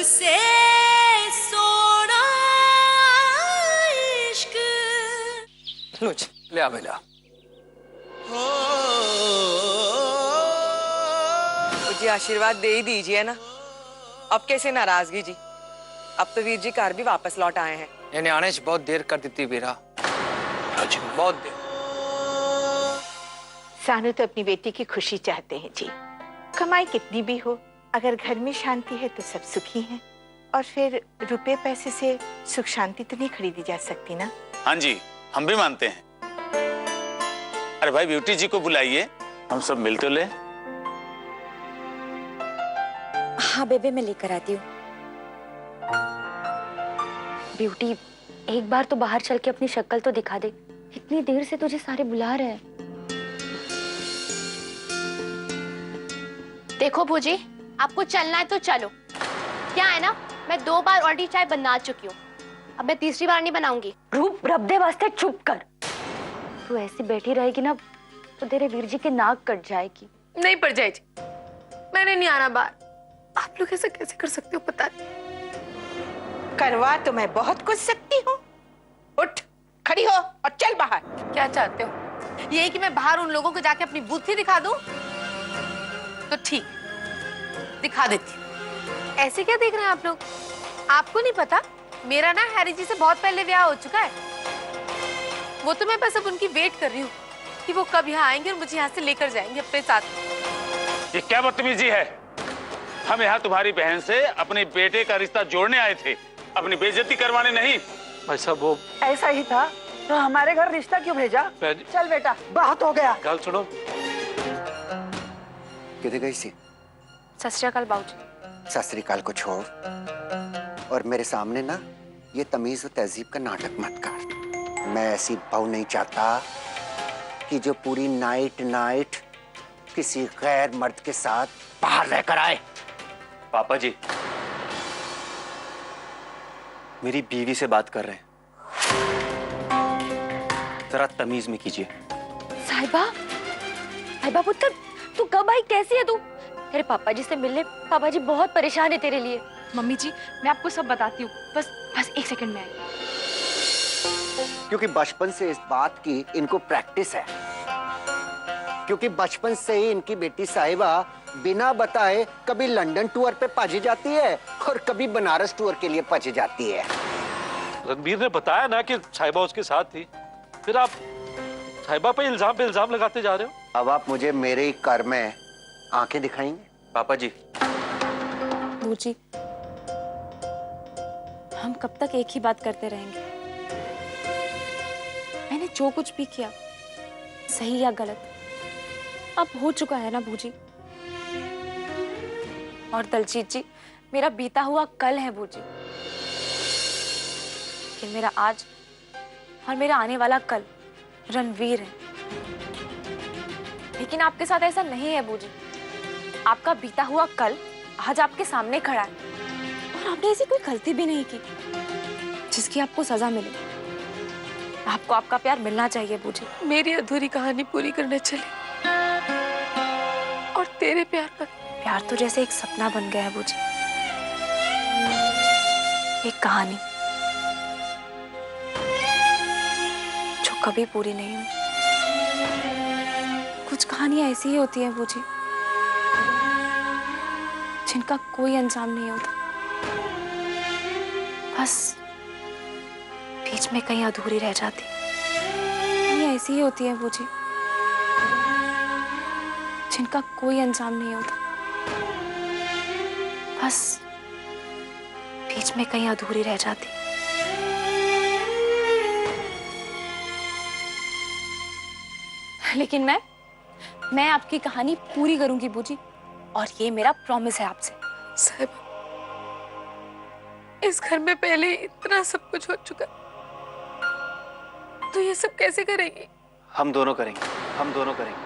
से सोना इश्क। लो जी, ले आ बेला। मुझे आशीर्वाद दे ही दीजिए ना। अब कैसे नाराजगी जी, अब तो वीर जी घर भी वापस लौट आए हैं। इन्हें आने से बहुत देर कर दी बीरा, बहुत देर। सानू तो अपनी बेटी की खुशी चाहते हैं जी। कमाई कितनी भी हो, अगर घर में शांति है तो सब सुखी हैं। और फिर रुपए पैसे से सुख शांति तो नहीं खरीदी जा सकती ना। हाँ जी, हम भी मानते हैं। अरे भाई ब्यूटी जी को बुलाइए, हम सब मिल तो ले। हाँ बेबे, मैं लेकर आती हूँ। ब्यूटी, एक बार तो बाहर चल के अपनी शक्ल तो दिखा दे। इतनी देर से तुझे सारे बुला रहे हैं। देखो भूजी, आपको चलना है तो चलो। क्या है ना, मैं 2 बार ऑलरेडी चाय बना चुकी हूँ, अब मैं तीसरी बार नहीं बनाऊंगी। रूप रब दे वास्ते चुप कर। तू ऐसी बैठी रहेगी ना तो तेरे वीर जी की नाक कट जाएगी। नहीं पड़ जाए जी, मैंने नहीं आना बाहर। आप लोग ऐसा कैसे कर सकते हो पता नहीं। करवा तो मैं बहुत कुछ सकती हूँ। उठ, खड़ी हो और चल बाहर। क्या चाहते हो, यही कि मैं बाहर उन लोगों को जाके अपनी बुद्धि दिखा दूं? तो ठीक, दिखा देती हूँ। ऐसे क्या देख रहे हैं आप लोग? आपको नहीं पता, मेरा ना हैरी जी से बहुत पहले ब्याह हो चुका है। वो तो मैं बस अब उनकी वेट कर रही हूँ कि वो कब यहाँ आएंगे और मुझे यहाँ से लेकर जाएंगे अपने साथ। ये क्या बदतमीजी है? हम यहाँ तुम्हारी बहन से अपने बेटे का रिश्ता जोड़ने आए थे, अपनी बेइज्जती करवाने नहीं। भाई साहब वो ऐसा ही था तो हमारे घर रिश्ता क्यों भेजा? चल बेटा, बहुत हो गया। गल सुनो। किधर गई सी? सत श्री अकाल बाबूजी। सत श्री अकाल को छोड़ और मेरे सामने ना ये तमीज और तहजीब का नाटक मत कर। मैं ऐसी बहू नहीं चाहता कि जो पूरी नाइट किसी गैर मर्द के साथ बाहर रहकर आए। पापा जी, मेरी बीवी से बात कर रहे हैं, जरा तमीज में कीजिए। साहिबा, साहिबा पुत्र, तू कब आई? कैसी है तू? तेरे पापा जी से मिलने पापा जी बहुत परेशान है तेरे लिए। मम्मी जी, मैं आपको सब बताती हूँ, बस 1 सेकंड में आई। क्योंकि बचपन से इस बात की इनको प्रैक्टिस है, क्योंकि बचपन से ही इनकी बेटी साहिबा बिना बताए कभी लंदन टूर पे पहुंच जाती है और कभी बनारस टूर के लिए पहुंच जाती है। रणबीर ने बताया ना कि साहिबा उसके साथ थी, फिर आप साहिबा पे इल्जाम लगाते जा रहे हो। अब आप मुझे मेरे ही कर में आंखें दिखाएंगे? पापा जी, बूजी, हम कब तक एक ही बात करते रहेंगे? मैंने जो कुछ भी किया, सही या गलत, अब हो चुका है ना बूजी। और दलजीत जी, मेरा बीता हुआ कल है बूजी, कि मेरा आज और मेरा आने वाला कल रणवीर है। लेकिन आपके साथ ऐसा नहीं है बूजी। आपका बीता हुआ कल आज आपके सामने खड़ा है और आपने ऐसी कोई गलती भी नहीं की जिसकी आपको सजा मिले। आपको आपका प्यार मिलना चाहिए बूजी। मेरी अधूरी कहानी पूरी करने चले और तेरे प्यार तो जैसे एक सपना बन गया है बूजी, एक कहानी जो कभी पूरी नहीं हुई। कुछ कहानियां ऐसी ही होती हैं बूजी, जिनका कोई अंजाम नहीं होता, बस बीच में कहीं अधूरी रह जाती। कहानियां ऐसी ही होती हैं बूजी, जिनका कोई अंजाम नहीं होता, बस बीच में कहीं अधूरी रह जाती। लेकिन मैं आपकी कहानी पूरी करूंगी बूजी, और ये मेरा प्रॉमिस है आपसे। साहिब, इस घर में पहले इतना सब कुछ हो चुका, तो ये सब कैसे करेंगे? हम दोनों करेंगे, हम दोनों करेंगे।